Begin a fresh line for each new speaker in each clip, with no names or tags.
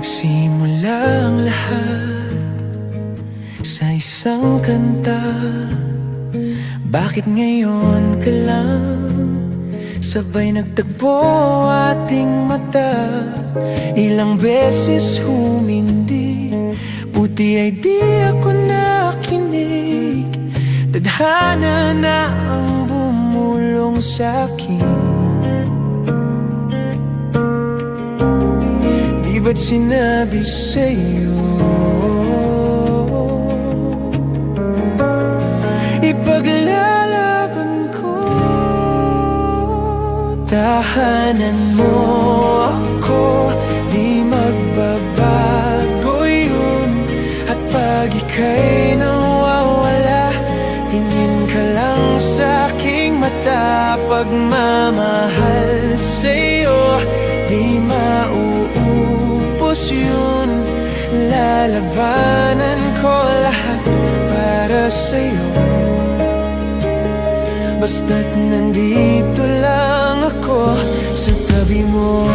Nagsimula ang lahat sa isang kanta. Bakit ngayon ka lang sabay nagtagpo ating mata? Ilang beses humindi, buti ay di ako nakinig. Tadhana na ang bumulong sa'kin. Di ba't sinabi sa'yo ipaglalaban ko? Tahanan mo ako, di magbabago yun. At pag ika'y nawawala, tingin ka lang sa aking mata. Pagmamahal sa'yo, di mauubos yun. Lalabanan ko lahat para sa'yo, basta't nandito lang ako sa tabi mo.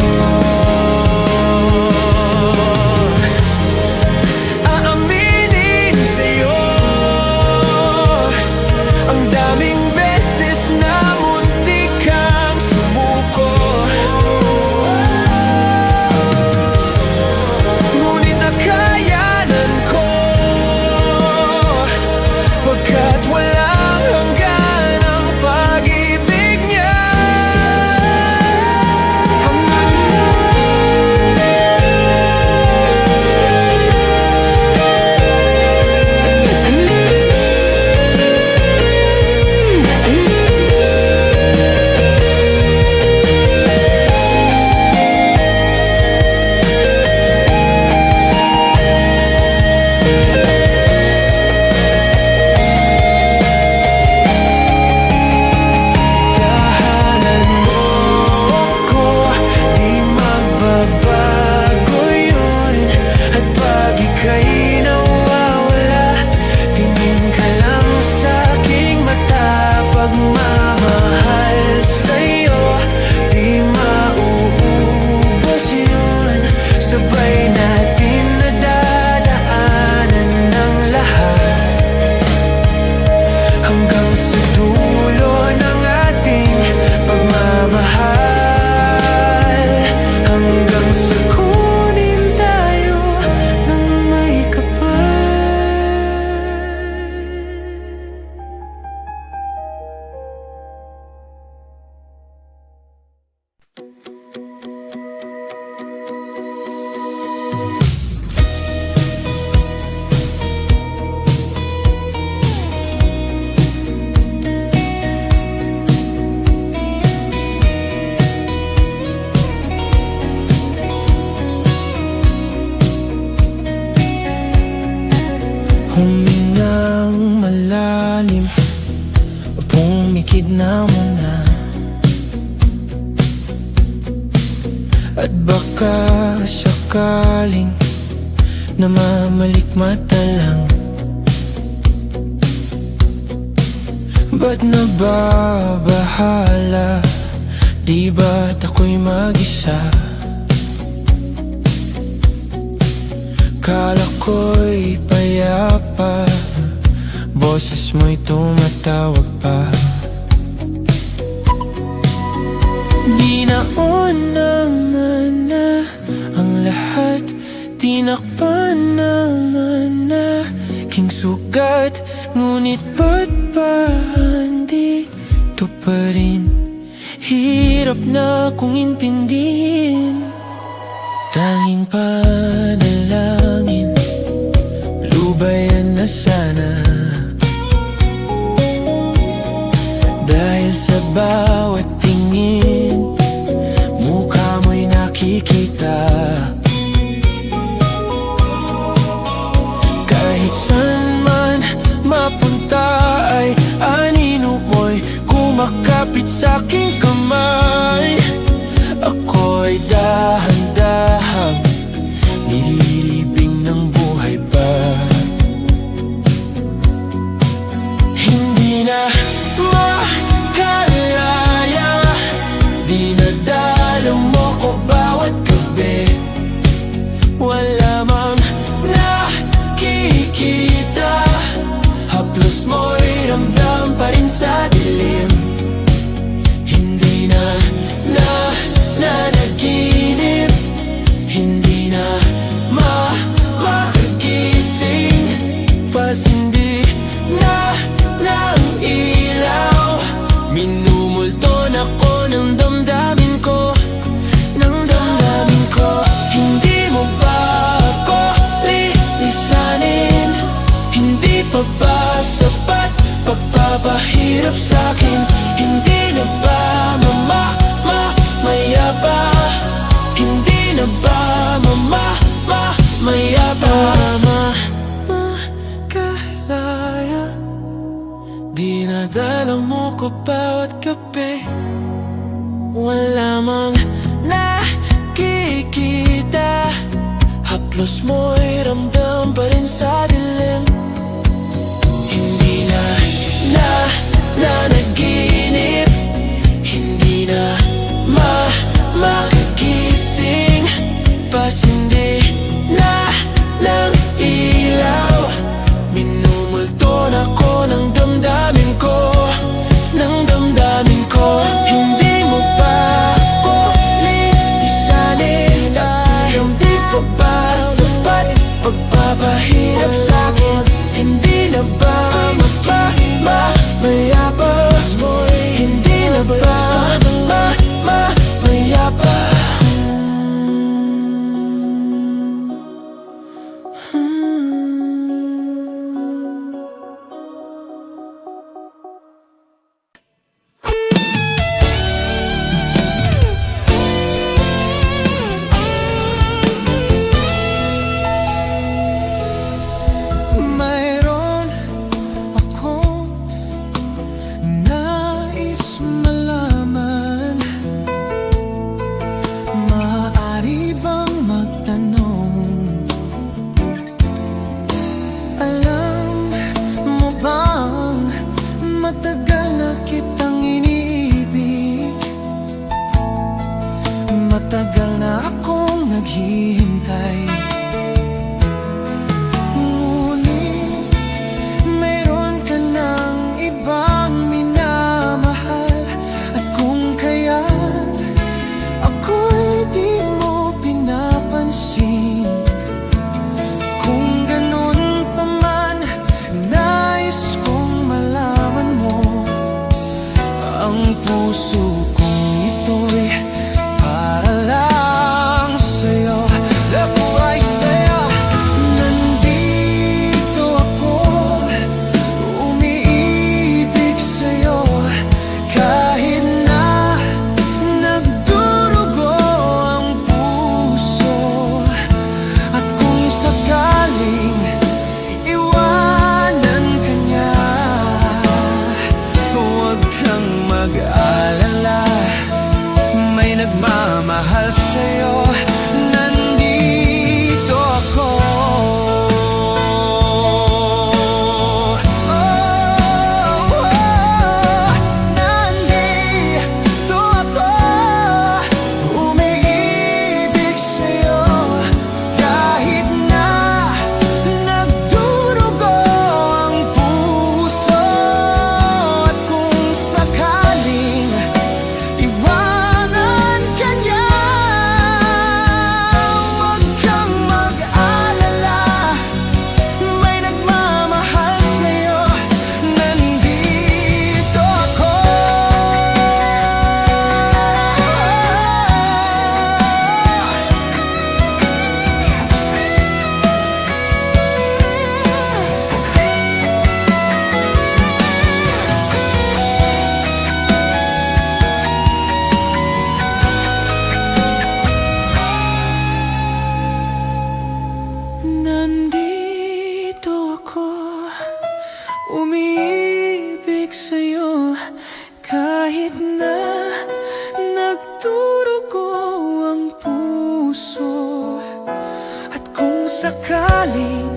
Aaminin sa'yo ang daming beses na muntik kang sumuko. Ngunit nakayanan ko, pagkat walang hanggan ang pag-ibig niya. Pagmamahal sa'yo, di mauubos yun. Sabay natin nadadaanan ng lahat, hanggang sa dulo ng ating pagmamahal. Hanggang sa kunin tayo ng may kapal. Humingang malalim, pumikit na muna. At baka sakaling namamalikmata lang. Ba't nababahala? Di ba't ako'y mag-isa? Kala ko'y payapa, boses mo'y tumatawag pa. Di naman na ang lahat, tinakpan naman na king sugat. Ngunit ba't ba andito pa rin? Hirap na kong intindihin. Tanging panalangin, lubayan na sana. Dahil sa bawat tingin, mukha mo'y nakikita. Kahit saan man mapunta ay anino mo'y kumakapit sa aking kamay. Ako'y dahan-dahang nililibing ng buhay pa. Hindi na makalaya, dinadalaw mo ko bawat gabi. Wala ko bawat gabi. Wala mang nakikita, haplos mo'y ramdam pa rin sa dilim. Hindi na nanaginip, hindi na makagising, pasindi na ng ilaw. Minumulto na ko ng damdamin ko, ng damdamin ko. Hindi mo ba ako lilisanin? Hindi pa ba sapat pagpapahirap sa'kin? Hindi na ba mayabas mo'y hindi na ba mayabas?
Mayroon akong nais malaman. Maaari bang magtanong? Alam mo bang matagal na kitang iniibig? Matagal na akong naghihintay. Ngunit mayroon ka ng ibang minamahal. At kung kaya't ako'y di mo pinapansin, kung ganun pa man, nais kong malaman mo ang puso kong ito'y para lang sa'yo. Ako ay saya, nandito ako, umiibig sa'yo. Kahit na nagdurugo ang puso, at kung sakaling iwanan ka niya, huwag kang mag-alala, may nagmamahal sa'yo. Nandito ako. Nandito ako, umiibig sa'yo. Kahit na nagdurugo ang puso, at kung sakaling iwanan ka niya, huwag kang mag-alala, may nagmamahal sa'yo. Nandito ako. Nandito ako, umiibig sa'yo. Kahit na nagdurugo ang puso, at kung sakaling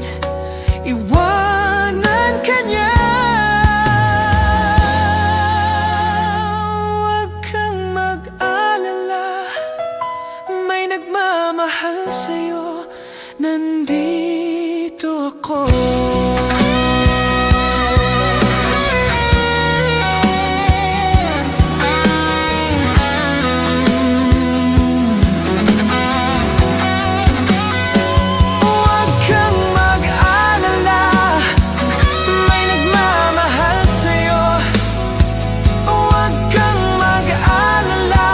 iwanan ka niya, huwag kang mag-alala, may nagmamahal sa'yo. Nandito ako. Huwag kang mag-alala, may nagmamahal sa'yo. Huwag kang mag-alala,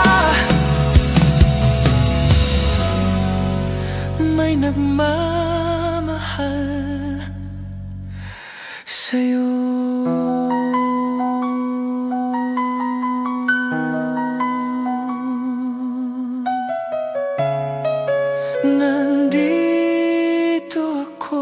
may nagmamahal sa'yo. Nandito ako.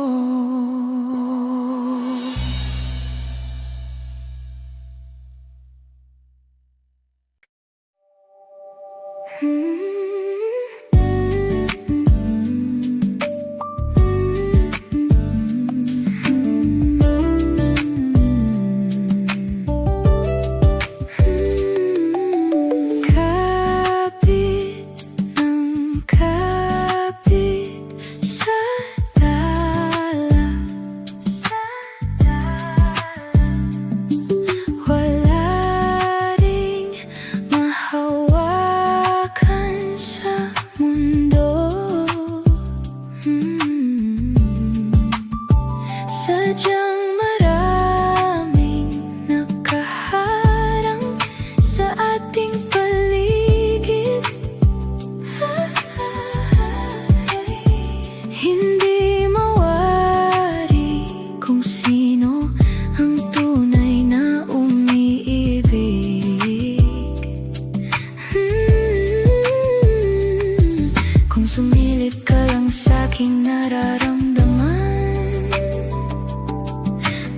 sumilip ka lang sa'king nararamdaman.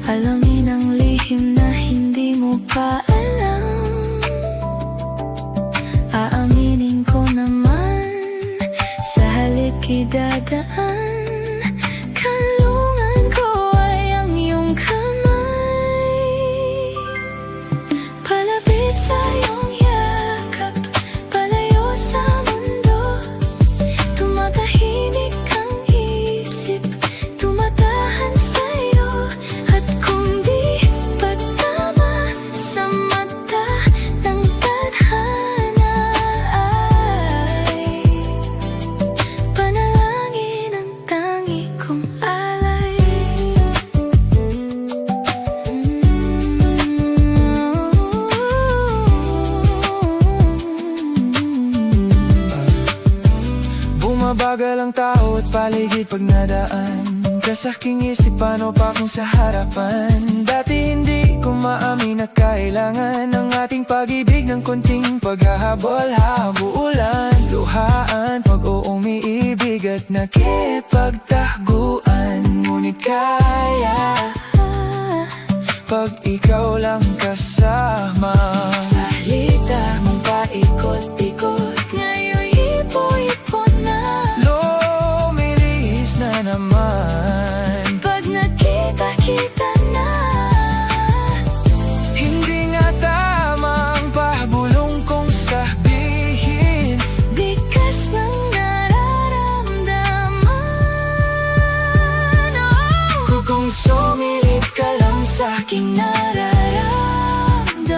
Alamin ang lihim na hindi mo pa alam. Aaminin ko naman, sa halik idadaan. Kanlungan ko ay ang iyong kamay. Palapit sa iyong yakap, palayo sa mundo. Tumatahimik ang isip, tumatahan sa'yo. At kung di pa tama sa mata ng tadhana ay panalangin ang tangi kong alay.
Bumabagal ang tao at paligid pag nadaan. Kasaking isipan o pa kung sa harapan. Dati hindi ko maamin na kailangan ng ating pag-ibig ng konting paghahabol-habulan. Luhaan pag umiibig at nakipagtaguan. Ngunit kaya pag ikaw lang kasama.
Sa halita mong paikot-ikot, ngayon'y ipo-ipo na.
Lumilihis na naman.
Pag nakita-kita na,
Hindi nga tamang pabulong kong sabihin.
bigas ng nararamdaman.
Kung sumilip ka lang sa'king
Aking nararamdaman.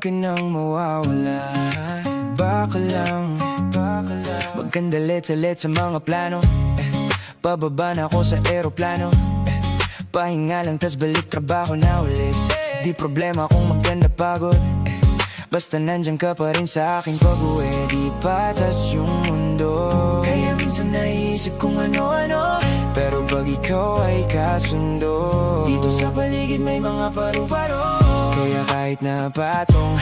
ka nang mawawala. Baka lang magkandalit-salit sa mga plano. Pababa na ako sa eroplano. Pahinga lang tas balik trabaho na ulit. Di problema kung maganda pagod. Basta nandyan ka pa rin sa akin pag-uwi. Di patas yung mundo. Kaya minsan naiisip kung ano-ano, pero pag ikaw ay kasundo, dito sa paligid may mga paru-paro. Kaya kahit na patong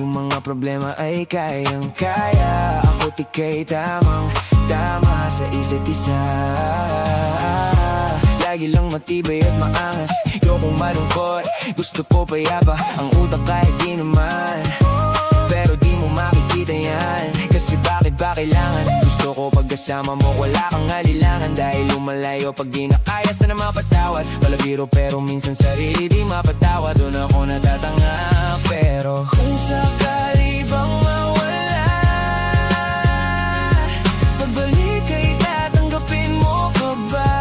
yung mga problema ay kayang-kaya. Ako't ika'y tamang-tama sa isa't isa. Lagi lang matibay at maangas, ayokong malungkot, gusto ko payapa ang utak kahit di naman. Pero di mo makikita yan, kasi bakit ba kailangan? Gusto ko pagkasama mo, wala kang alilangan. Dahil lumalayo pag di na kaya sana mapatawad. Wala biro pero minsan sarili di mapatawad. Doon ako natatanga, pero kung sakali bang mawala, pagbalik ay tatanggapin mo pa ba?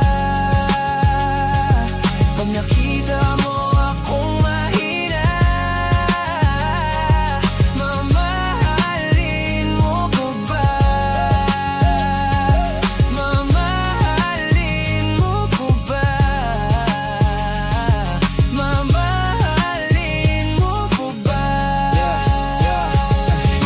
Pag nakita mo akong mahina, mamahalin mo pa ba? Mamahalin mo pa ba? Mamahalin mo pa ba?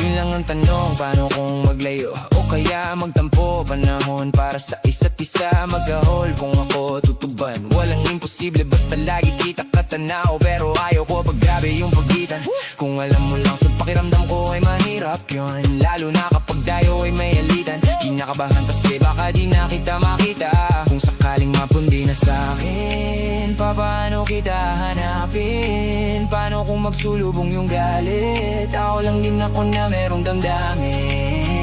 Yun lang ang tanong, paano kung maglayo? O kaya magtampo, panahon para sa isa't isa. Mag-ahol kung ako tutuban, walang imposible basta lagi kita katanaw. Pero ayaw ko pag grabe yung pagitan. Kung alam mo lang sa pakiramdam ko ay mahirap yun, lalo na kapag tayo ay may alitan. Kinakabahan kasi baka di na kita makita. Kung sakaling mapundi na sa'kin, paano kita hanapin? Paano kung magsulubong yung galit? Ako lang din ako na merong damdamin.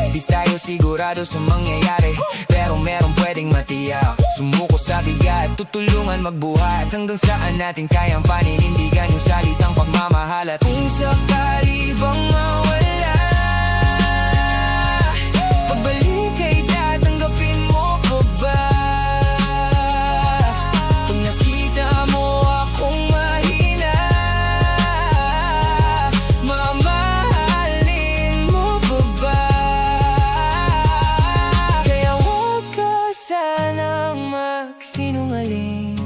Di tayo sigurado sa mangyayari, pero meron pwedeng matiyak. Sumuko sa bigat, tutulungan magbuhat, hanggang saan natin kayang paninindigan yung salitang pagmamahal. At kung sakali bang mawala, pagbalik ay tatanggapin mo pa ba? Pag nakita mo akong mahina, mamahalin mo pa ba? Kaya huwag ka sanang magsinungaling.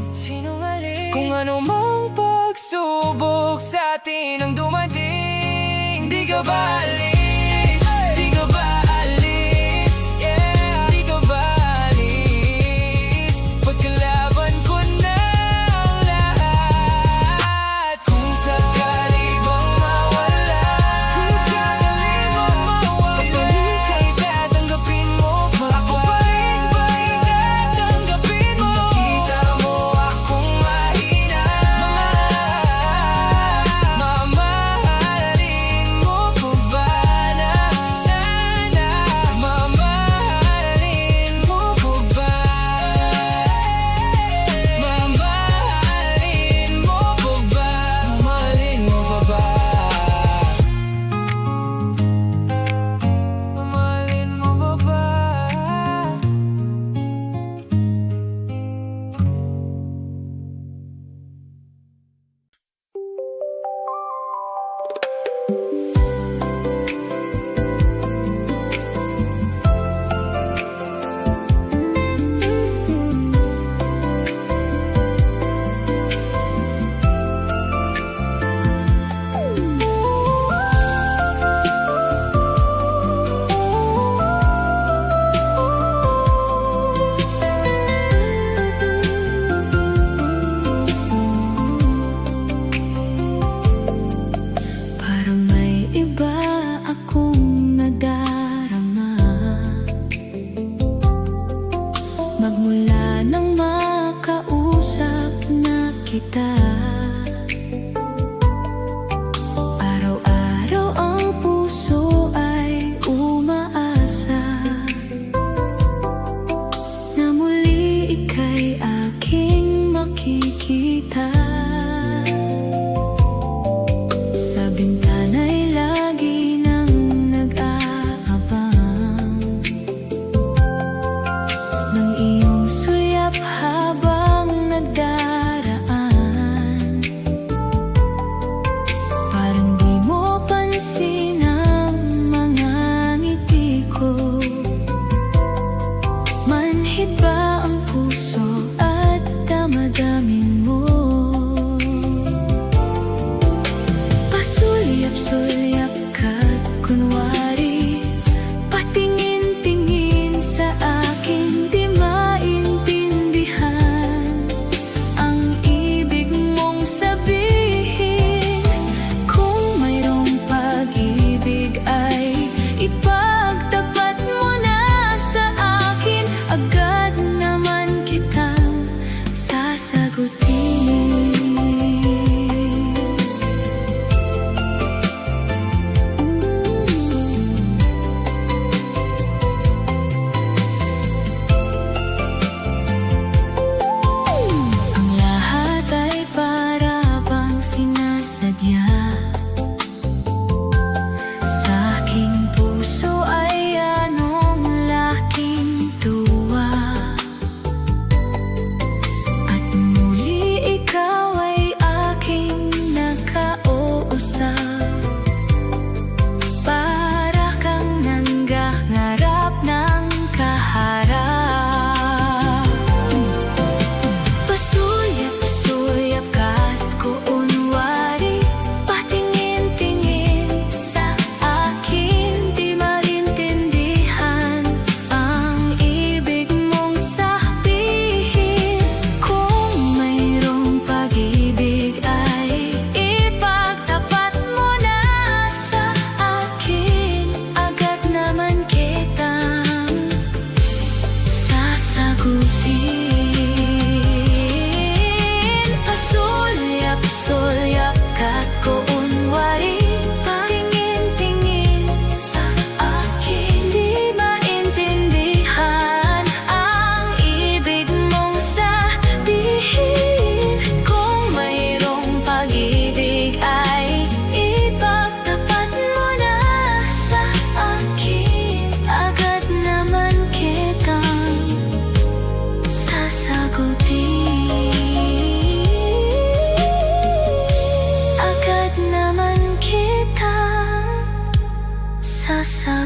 Kung ano mang pagsubok sa atin ang dumating, di ka ba alis? Di ka ba alis? Yeah, di ka ba alis? Pagkalaban ko na ang lahat. Kung sakali bang mawala, pagbalik ay tatanggapin mo pa ba? Ako pa rin ba itatanggapin mo? Nakita mo akong mahina, mamahalin mo pa ba?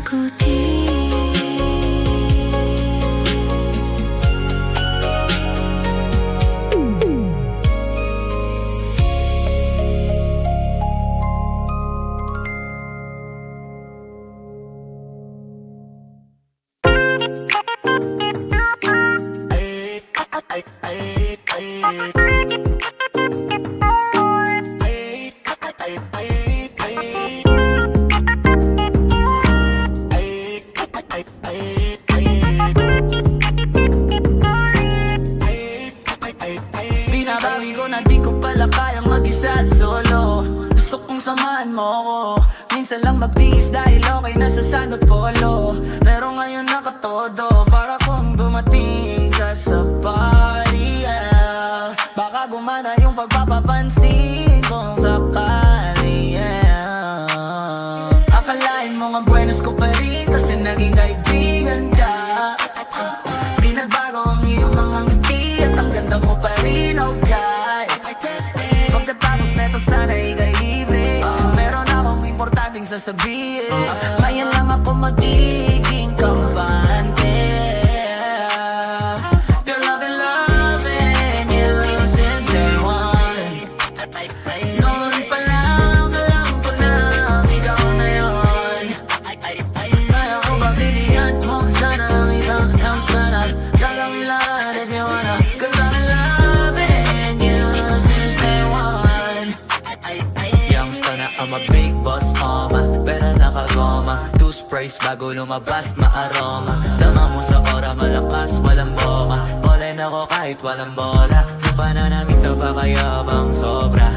sagutin.
Binabawi ko na di ko pala kayang mag-isa at solo. Gusto kong samahan mo ko. Minsan lang magtiis dahil okay na sa sand at polo. Pero ngayon nakatodo, para kung dumating ka sa party, yeah. Baka gumana yung pagpapapansin kung sakali, yeah. Akalain mo nga buenas ko pa rin kasi naging kaibigan ka. Di nagbago ang iyong mga ngiti at ang ganda mo pa rin, okay. Pagkatapos neto sana ikay libre. Meron akong importanteng sasabihin. Ngayon lang ako magiging kampante. Girl, I've been loving you since day one. Noon pa lang alam ko na ikaw na yun. Kaya ko ba bibigyan mo sana ang isang chance na gagawin lahat if you wanna. Cause I've been loving you since day one. Youngster na I'm a big boss, pera nakagoma. Two sprays bago lumabas maaroma. Dama mo sa ora malakas walang boka. All-in ako kahit walang bola. Di pa na namin napakayabang sobra.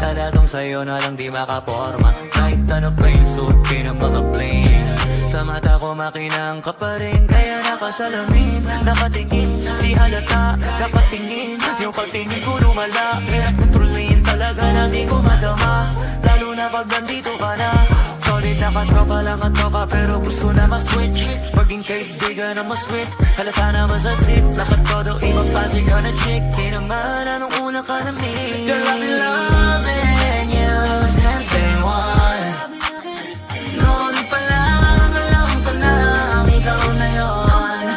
Talatong sa'yo na lang di makaporma. Kahit ano pa yung suit ng mga bling. Sa mata ko makinang ka pa rin. Kaya nakasalamin, nakatingin. Di halata, nakatingin. Yung pagtingin ko lumala. Hirap kontrolin talaga na di ko madama. Lalo na pag nandito ka na. Solid nakatropa lang at tropa pero gusto na ma-switch. Maging kaibigan na ma-sweet. Halata naman sa trip. Lakat ko daw ibang pasi ka na chick. Di naman anong una ka na meet. Girl, I've been loving you since day one. Noon pa lang alam ko na ikaw na yun.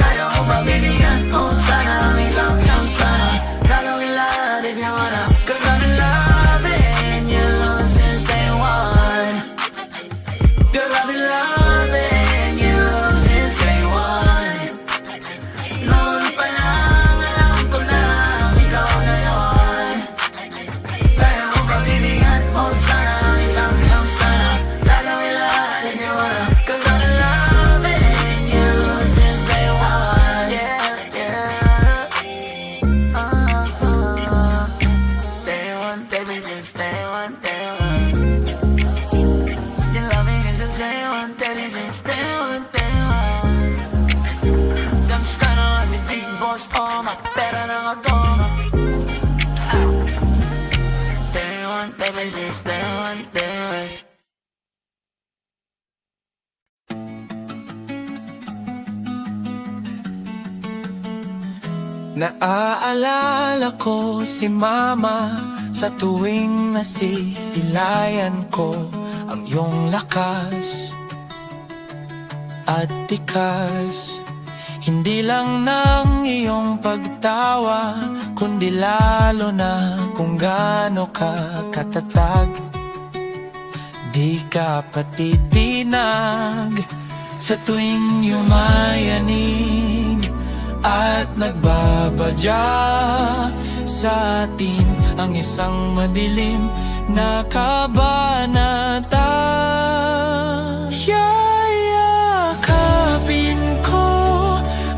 Kaya ko ba bibigyan mo sana ang isang chance na gagawin lahat if you wanna. Cause I've been loving you since day one. Girl, I've been loving you since day one. Noon pa lang alam ko na ikaw na yun. Kaya ko ba bibigyan mo sana ang isang chance na gagawin lahat if you wanna. Cause I've been loving you since day one. Yeah, yeah. Day one, baby, since day one, day one. You love me since day one, baby, since day one, day one. Youngster na I'm a big boss, pera nakagoma. Day one, baby, since day one, day one.
Naaalala ko si mama sa tuwing nasisilayan ko ang iyong lakas at tikas. Hindi lang ng iyong pagtawa, kundi lalo na kung gaano ka katatag. Di ka patitinag sa tuwing yumayanig at nagbabadya sa atin ang isang madilim na kabanata. Yayakapin ko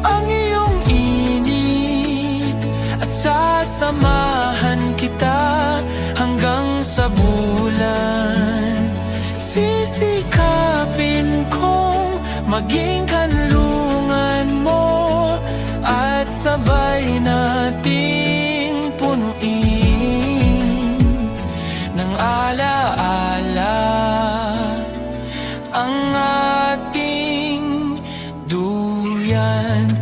ang iyong init at sasamahan kita hanggang sa bulan. Sisikapin kong maging kanlungan mo at sabay nating punuin ng alaala ang ating duyan.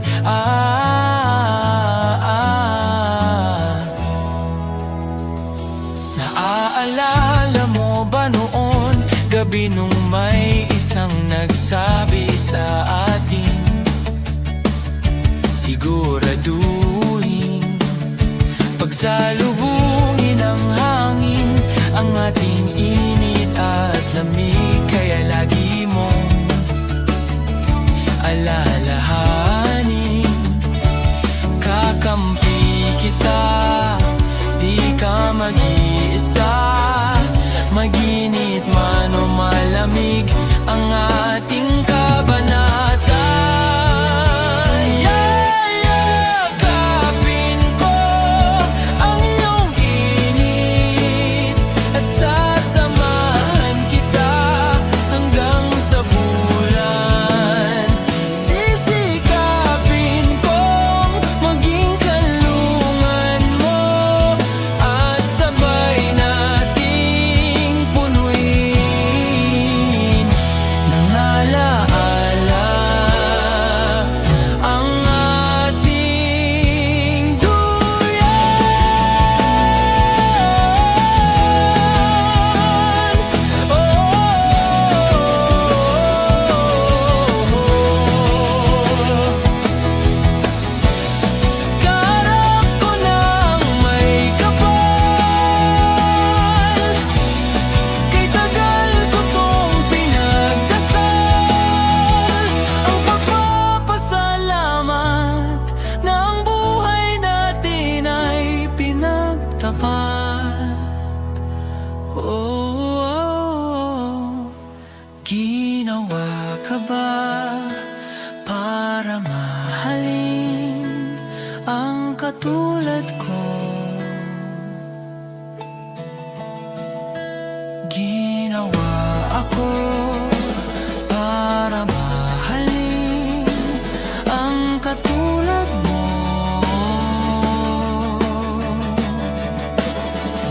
Naaalala mo ba noon? gabi nung may isang nagsabi sa atin, siguraduhin pagsalubungin ng hangin ang ating init at lamig. Kaya lagi mong alalahanin, kakampi kita, di ka mag-iisa. Maginit man o malamig ang ating kabanata. Yakapin ko ang iyong init at sasamahan kita hanggang sa bulan. Sisikapin kong maging kanlungan mo at sabay nating punuin ng alaala ang ating duyan. Karap ko ng may kapal, kay tagal ko tong pinagdasal. Ang pagpapasalamat na ang buhay natin ay pinagtapat. Ginawa ka ba para mahalin ang katulad ko? Ginawa ako para mahalin ang katulad mo.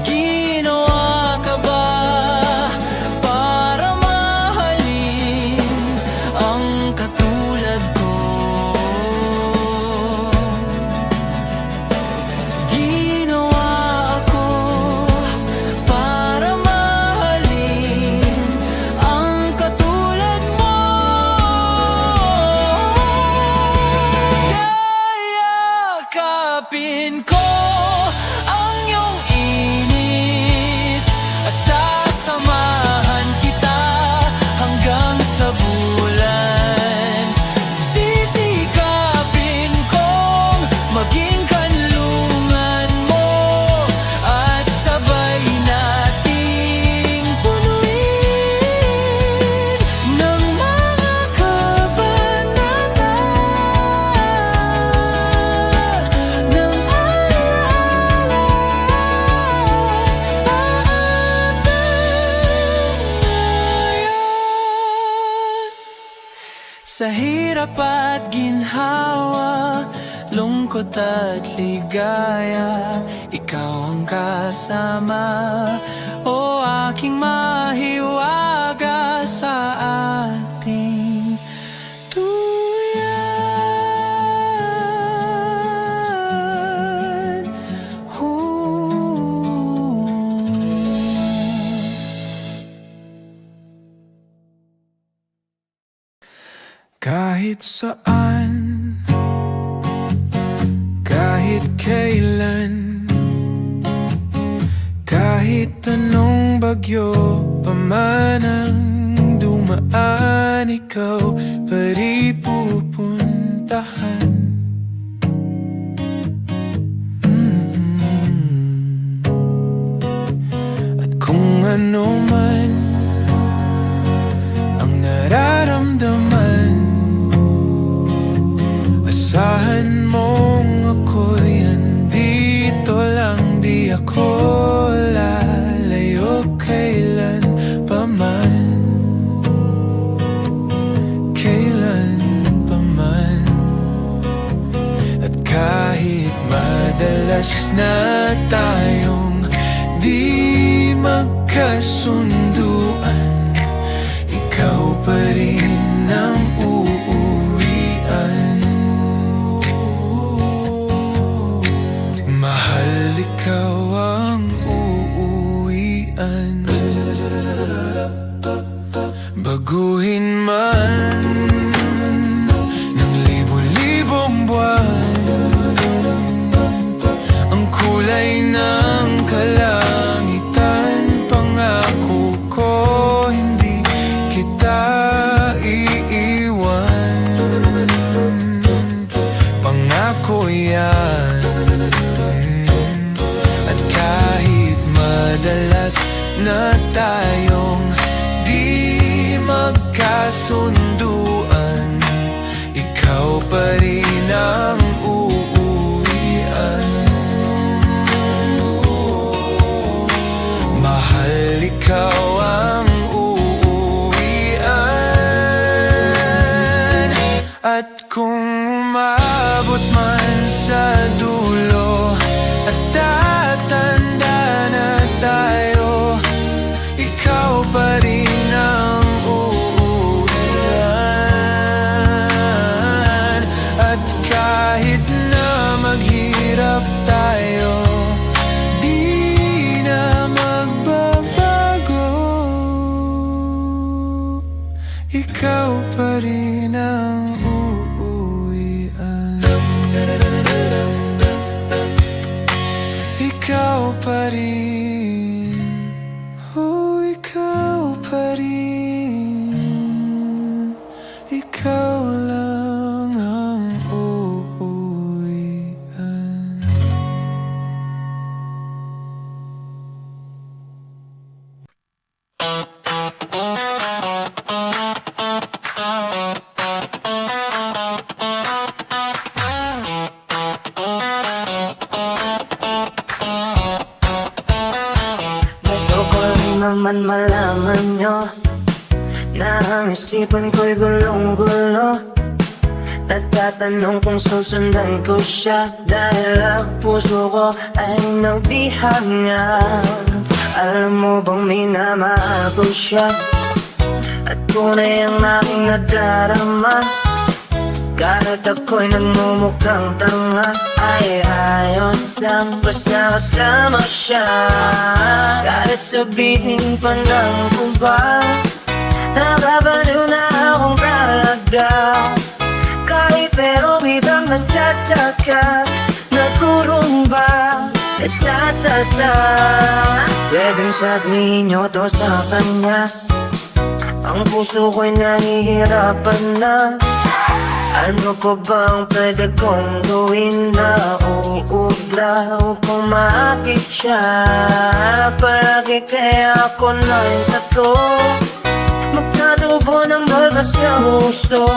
Ginawa ka ba para mahalin ang katulad ko? Ginawa ako para mahalin ang katulad mo. Yayakapin ko ang iyong init at sasamahan kita hanggang sa bulan. Sisikapin kong maging kanlungan mo at sabay nating punuin ng mga kabanata ng alaala sa hirap at ginhawa, lungkot at ligaya, ikaw ang kasama. O aking mahiwaga sa ating duyan. Kahit saan, kahit kailan, kahit anong bagyo pa man ang dumaan, ikaw pa rin pupuntahan. At kung ano man ang nararamdaman, asahan mong ako'y andito lang, di ako lalayo kailan paman. Kailan paman. At kahit madalas na tayong di magkasunod, Baguhin man ng libo-libong buwan ang kulay ng kalangitan, pangako ko hindi kita iiwan. Pangako yan. At kahit madalas na tayong di magkasunduan, ikaw pa rin ang uuwian. Mahal, ikaw ang uuwian. At kung umabot man sa dulo at tatanda na tayo, ikaw pa rin ang uuwian. At kahit na maghirap tayo, di na magbabago, ikaw pa rin ang uuwian. Ikaw pa rin, oh, ikaw pa rin. Ikaw lang ang uuwian.
Gusto ko rin naman malaman nyo na ang isipan ko'y gulong-gulo. Nagtatanong kung susundan ko siya dahil ang puso ko ay nagbihangyan. Alam mo bang minamahal ko siya at tunay ang aking nadarama. Kahit ako'y nagmumukhang tanga, ay ayos lang basta kasama siya. Kahit sabihin pa ng iba, nakabaliw na akong talaga. Kahit pero biglang nagtsatsaga, nagkurumba, nagsasasa. Pwedeng sabihin nyo to sa kanya, ang puso ko'y nahihirapan na. Ano pa bang pwede kong gawin na uubra upang maakit siya? Palagi kaya ako ng tato, magkatubo ng mga sa gusto,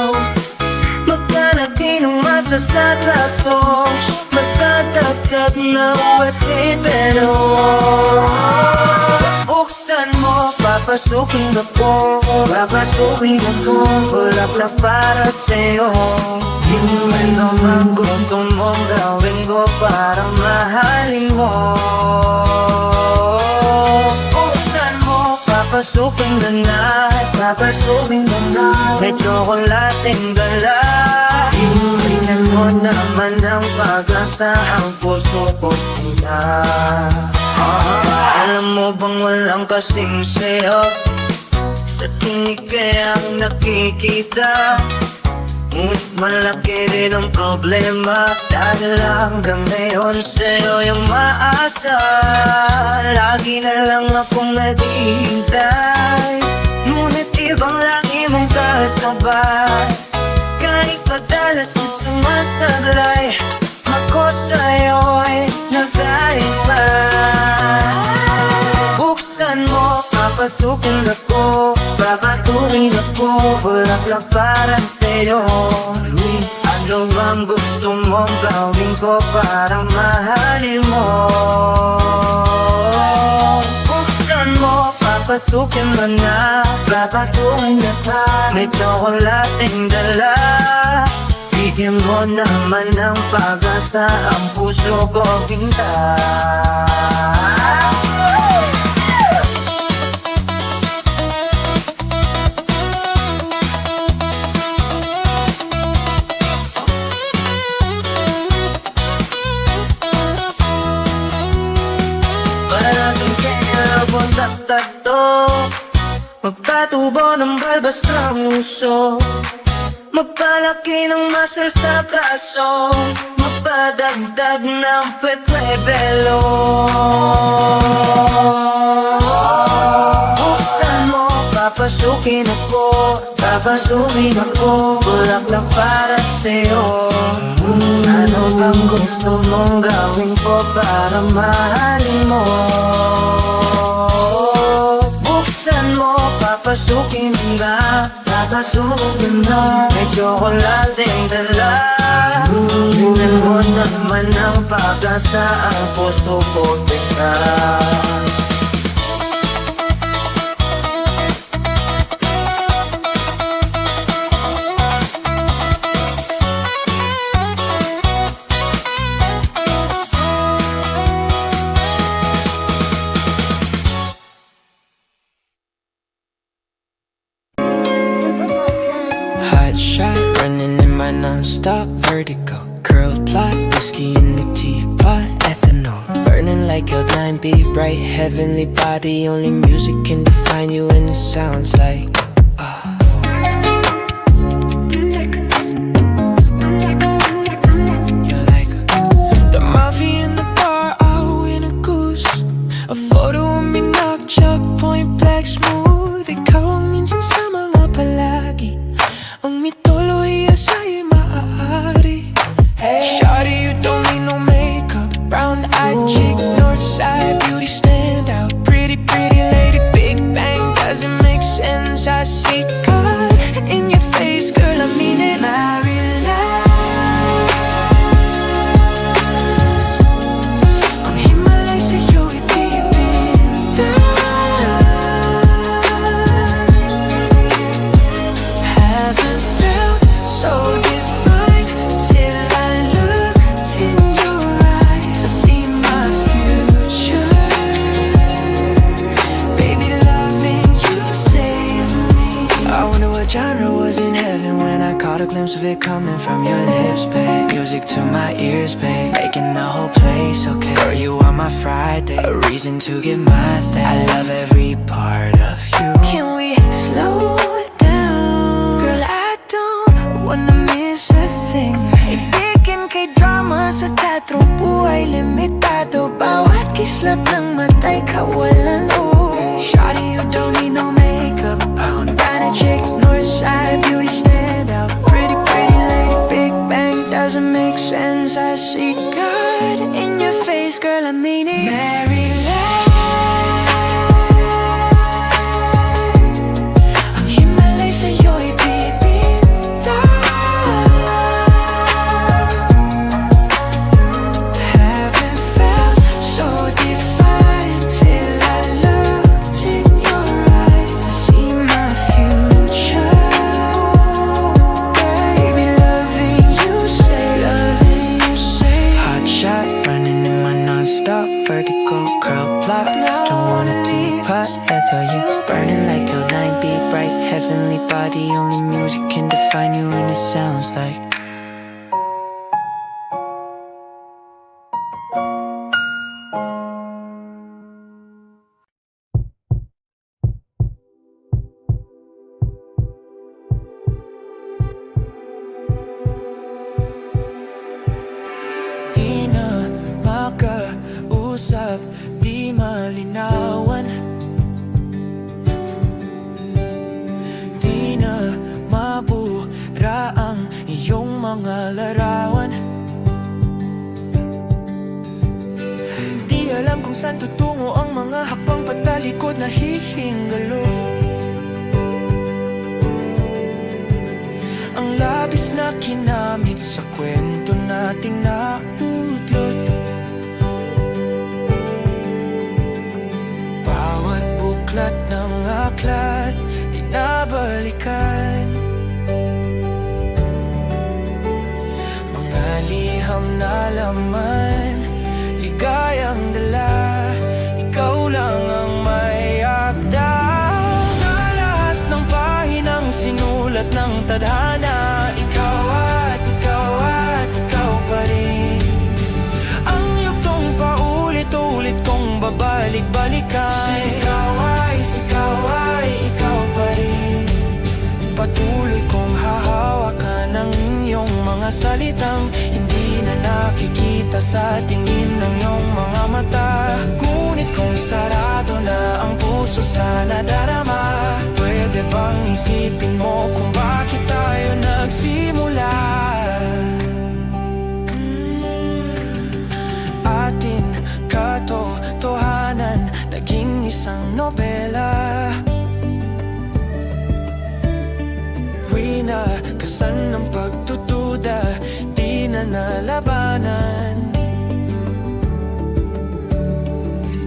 magkanatinong masasatlasos, magkatagkag na uwati pero buksan mo, papasukin ako, papasukin ako, bulaklak para sa'yo. Ano man gusto mong gawin ko para mahalin mo. Buksan mo, papasukin ka na, papasukin ka na, may tsokolating gala. Tingnan mo naman ang pag-asa, ang puso ko pula. Alam mo bang walang kasing sayo sa tinig kaya ang nakikita? Ngunit malaki rin ang problema dahil hanggang ngayon sa'yo yung maasa. Lagi na lang akong naghihintay, ngunit ibang lagi mong kasabay. Kahit madalas at sumasablay, ako sa'yo'y nag-aimay. Buksan mo, papatukin ako, papatukin ako, bulaklak para sa'yo. Ano bang gusto mong gawin ko para mahalin mo? Buksan mo, papatukin mo na, papatukin na ka, may tsokolating dala. Bigyan mo naman ng pag-asa, ang puso ko pinta. Magpatubo ng balbas ng uso, magpalaki ng muscles sa braso, magpadagdag ng pwede-belo. Buksan mo, papasukin ako, papasukin ako, bulaklak para sa'yo. Ano bang gusto mong gawin ko para mahalin mo? Buksan mo, papasukin nga, papasukin mo, may tsokolateng dala. Tingnan mo naman ang pag-asa, ang puso ko tingna.
Hot shot, running in my non-stop vertigo. Curl plot, whiskey in the teapot, ethanol. Burning like your 9B, bright heavenly body. Only music can define you and it sounds like you're like the mafia in the bar, oh, in a goose. A photo of me knock, chuck, point black, smooth. Ikaw ang minsan sa mga palagi, ang mitolohiya sa'yo'y maaari. Shawty, you don't need no makeup, brown-eyed chick, north side beauty stand out. Pretty, pretty lady, big bang, doesn't make sense. I see God in your face, girl, I mean it. Ang Himalay sa'yo'y bibinta. Haven't felt so divine till I looked in your eyes. I see my future, baby, loving you saved me. I wonder what genre was in heaven when I caught a glimpse of it coming from your lips, babe. Music to my ears, babe, making the whole place okay. Girl, you are my Friday, a reason to give my thanks. I love every part of you. Can we slow it down? Girl, I don't wanna miss a thing. Ibigin kay drama sa teatro, buhay limitado. Bawat kislap ng mata'y kawalan, oh. Shawty, you don't need no makeup, brown chick, north side beauty stand out. Pretty, pretty lady, big bang, doesn't make sense. I see God in your face, girl, I mean it. Maryland, ang Himalay sa'yo'y bibinta. Haven't felt so divine till I looked in your eyes. I see my future, baby, loving you say. Hot shot, running in my non-stop vertical, curl plot, still want a teapot, ether you burning like your 9B, bright heavenly body. Only music can define you and it sounds like di na makausap, di malinawan, di na mabura ang iyong mga larawan. Di alam kung saan tutungo ang mga hakbang patalikod na hihingalo. Ang labis na kinamit sa kwento nating naudlot. Bawat buklat ng aklat di nabalikan. Mga liham na laman, ligayang dala, ikaw lang ang may akda. Sa lahat ng pahinang sinulat ng tadhana, ikaw at ikaw at ikaw pa rin. Ang yugtong paulit-ulit kong babalik-balikan. Sigaw ay ikaw mga salitang hindi na nakikita sa tingin ng iyong mga mata. Ngunit kung sarado na ang puso sa nadarama, pwede bang isipin mo kung bakit tayo nagsimula? Atin katotohanan naging isang nobela. Kasan ng pagtutuda, di na nalabanan.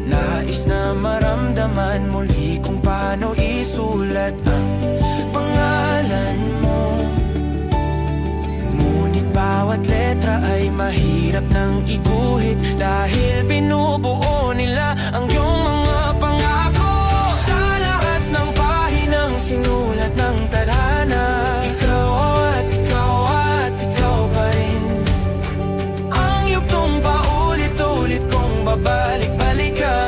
Nais na maramdaman muli kung paano isulat ang pangalan mo. Ngunit bawat letra ay mahirap nang iguhit, dahil binubuo nila ang iyong mga pangako. Sa lahat ng pahinang sinulat ng tadhana, ikaw at ikaw pa rin. Ang yugtong paulit-ulit kong babalik-balikan.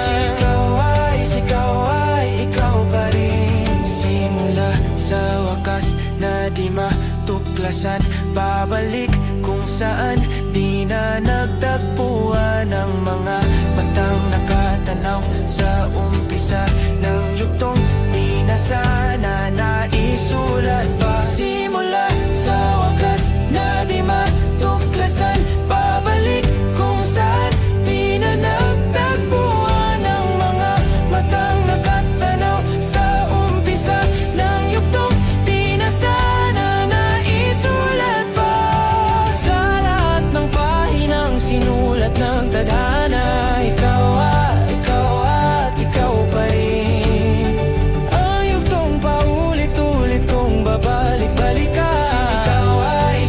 Sigaw ay ikaw pa rin. Simula sa wakas na di matuklasan, babalik kung saan di na nagtagpuan ang mga matang nakatanaw sa umpisa ng yugtong di na sana naisulat pa. Simula sa wakas na di matuklasan, babalik kung saan di na nagtagpuan ang mga matang nakatanaw sa umpisa ng yugtong di na sana naisulat pa. Sa lahat ng pahinang sinulat ng tadhana, ikaw at ikaw pa rin. Ang yugtong paulit-ulit kong babalik-balikan. Sigaw ay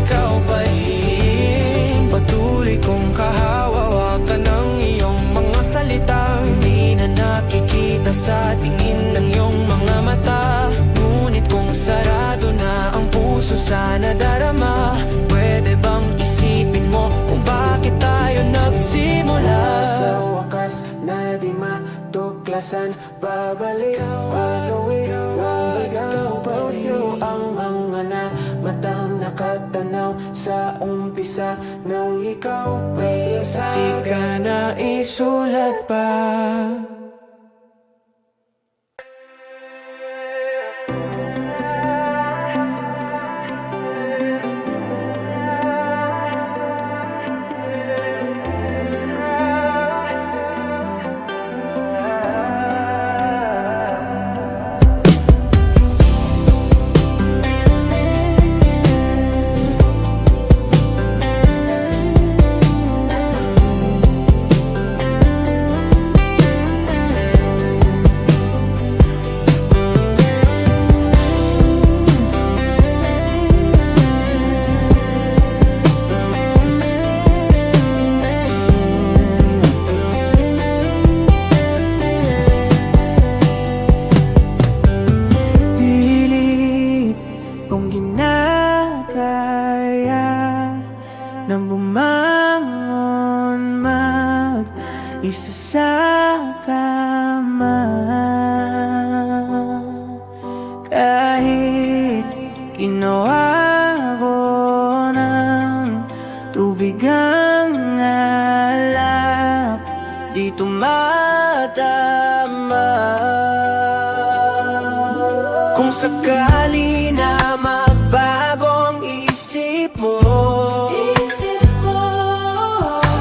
ikaw pa rin. Patuloy kong kahawawakan ng iyong mga salitang hindi na nakikita sa tingin ng iyong mga mata. Ngunit kung sarado na ang puso sa nadarama, pwede bang isipin mo kung bakit tayo nagsimula? Sa wakas na di matuklasan, babalik ang mga na matang nakatanaw sa umpisa ng ikaw ay sika na isulat pa. Isa sa kama, kahit ginawa ko ng tubig ang alak, di tumatama. Kung sakali na magbago ang isip mo,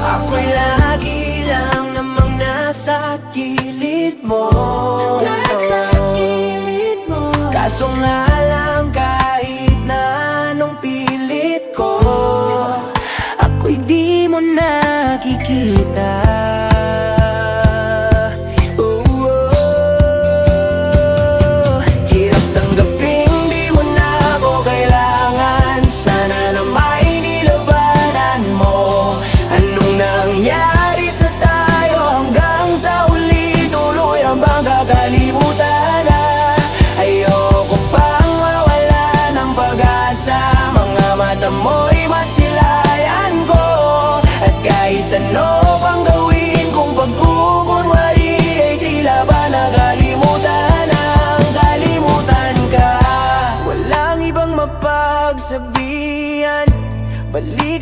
ako'y lagi lang namang nasa gilid mo. Kaso nga lang kahit na anong pilit ko, ako'y di mo nakikita. Hirap tanggapin di mo na ako kailangan. Sana na may nilabanan mo. Anong nangyari sa tayo hanggang sa uli? Tuloy ang bang kakalimutan na? Ayoko pang mawala ng pag-asa. Mga mata mo'y masilayan ko, at kahit ano pang gawin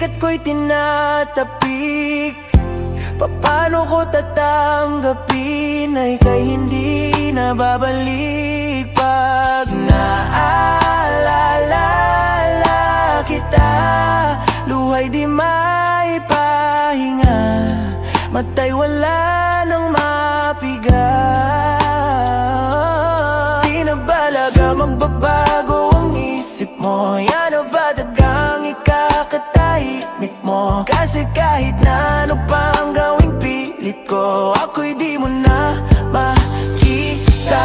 at ko'y tinatapik. Paano ko tatanggapin ay kay hindi na babalik. Pag naalala kita, luhay di maipahinga, matay wala nang mapiga. Di na balaga magbabago ang isip mo, yan o ba dagang ikakatahimik mo? Kasi kahit na ano pang gawing pilit ko, ako'y di mo na makita.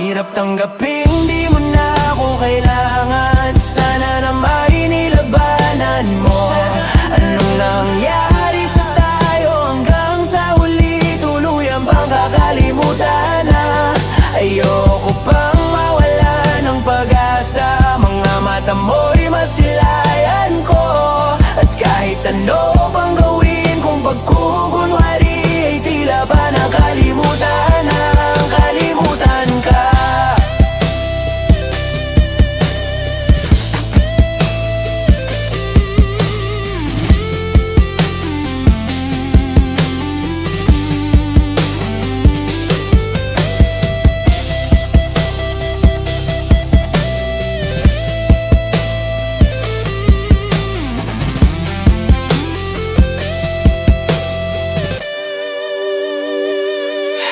Hirap tanggapin, di mo na ako kailangan. Sana na may nilabanan mo. Anong nangyari sa tayo hanggang sa huli? Tuluyan bang kakalimutan na? Ayoko pang mawala ng pag-asa. Mga mata mo'y masilayan ko. At kahit ano pang gawin kung pagkukunwari, ay tila ba nakalimutan na kalimutan ka.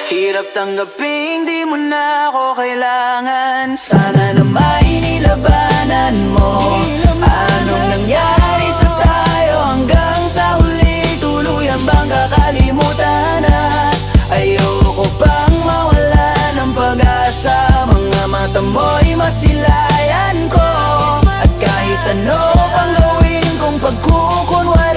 Hirap tanggapin, di mo na ako kailangan. Sana na may nilabanan mo. Anong nangyari sa tayo hanggang sa huli? Tuluyan bang kakalimutan na? Ayoko pang mawala ng pag-asa. Mga mata mo'y masilayan ko. At kahit ano pang gawin kung pagkukunwari,